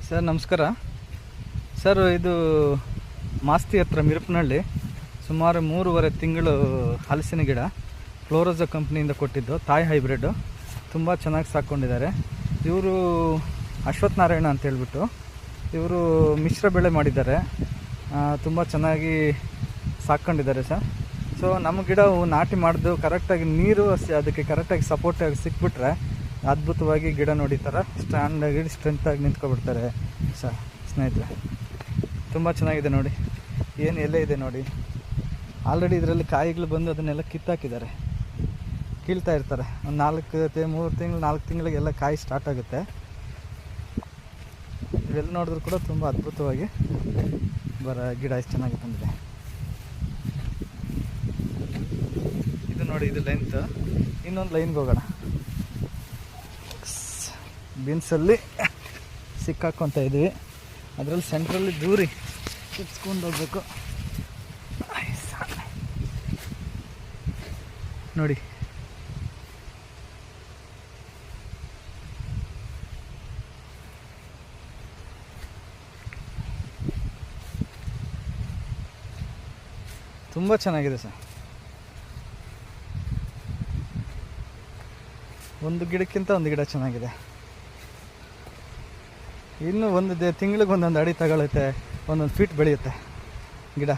Sir ನಮಸ್ಕಾರ sir. ಇದು ಮಾಸ್ತಿ ಹತ್ರ ಮಿರಪನಹಳ್ಳಿ ಸುಮಾರು 3.5 ತಿಂಗಳು ಹಲಸಿನ ಗಿಡ ಫ್ಲೋರೋಜಾ ಕಂಪ್ನಿಯಿಂದ ಕೊಟ್ಟಿದ್ದು ತಾಯಿ ಹೈಬ್ರಿಡ್ಡು. ತುಂಬ ಚೆನ್ನಾಗಿ ಸಾಕ್ಕೊಂಡಿದ್ದಾರೆ. ಇವರು ಅಶ್ವಥ್ ನಾರಾಯಣ ಅಂತ ಹೇಳ್ಬಿಟ್ಟು ಇವರು ಮಿಶ್ರ ಬೆಳೆ ಮಾಡಿದ್ದಾರೆ. ತುಂಬ ಚೆನ್ನಾಗಿ ಸಾಕ್ಕೊಂಡಿದ್ದಾರೆ ಸರ್. ಸೊ ನಮ್ಮ ಗಿಡ ನಾಟಿ ಮಾಡಿದ್ದು ಕರೆಕ್ಟಾಗಿ ನೀರು ಅದಕ್ಕೆ ಕರೆಕ್ಟಾಗಿ ಸಪೋರ್ಟಾಗಿ ಸಿಕ್ಬಿಟ್ರೆ ಅದ್ಭುತವಾಗಿ ಗಿಡ ನೋಡಿ ಥರ ಸ್ಟ್ಯಾಂಡಾಗಿ ಸ್ಟ್ರೆಂತಾಗಿ ನಿಂತ್ಕೊಬಿಡ್ತಾರೆ ಸರ್. ಸ್ನೇಹಿತರೆ ತುಂಬ ಚೆನ್ನಾಗಿದೆ ನೋಡಿ. ಏನು ಎಲೆ ಇದೆ ನೋಡಿ. ಆಲ್ರೆಡಿ ಇದರಲ್ಲಿ ಕಾಯಿಗಳು ಬಂದು ಅದನ್ನೆಲ್ಲ ಕಿತ್ತಾಕಿದ್ದಾರೆ, ಕೀಳ್ತಾ ಇರ್ತಾರೆ. ಒಂದು 4 ತಿಂಗಳಿಗೆಲ್ಲ ಕಾಯಿ ಸ್ಟಾರ್ಟ್ ಆಗುತ್ತೆ. ಇವೆಲ್ಲ ನೋಡಿದ್ರು ಕೂಡ ತುಂಬ ಅದ್ಭುತವಾಗಿ ಗಿಡ ಎಷ್ಟು ಚೆನ್ನಾಗಿ ಬಂದಿದೆ. ಇದು ನೋಡಿ, ಇದು ಲೆಂತ್. ಇನ್ನೊಂದು ಲೈನ್ಗೆ ಹೋಗೋಣ. ಬೀನ್ಸಲ್ಲಿ ಸಿಕ್ಕಾಕೊತ ಇದ್ವಿ, ಅದರಲ್ಲಿ ಸೆಂಟ್ರಲ್ಲಿ ದೂರಿ ಕಿತ್ಕೊಂಡು ಹೋಗ್ಬೇಕು ನೋಡಿ. ತುಂಬ ಚೆನ್ನಾಗಿದೆ ಸರ್. ಒಂದು ಗಿಡಕ್ಕಿಂತ ಒಂದು ಗಿಡ ಚೆನ್ನಾಗಿದೆ. ಇನ್ನು ತಿಂಗಳಿಗೆ ಒಂದೊಂದು ಅಡಿ ತಗೊಳುತ್ತೆ, ಒಂದೊಂದು ಫೀಟ್ ಬೆಳೆಯುತ್ತೆ ಗಿಡ.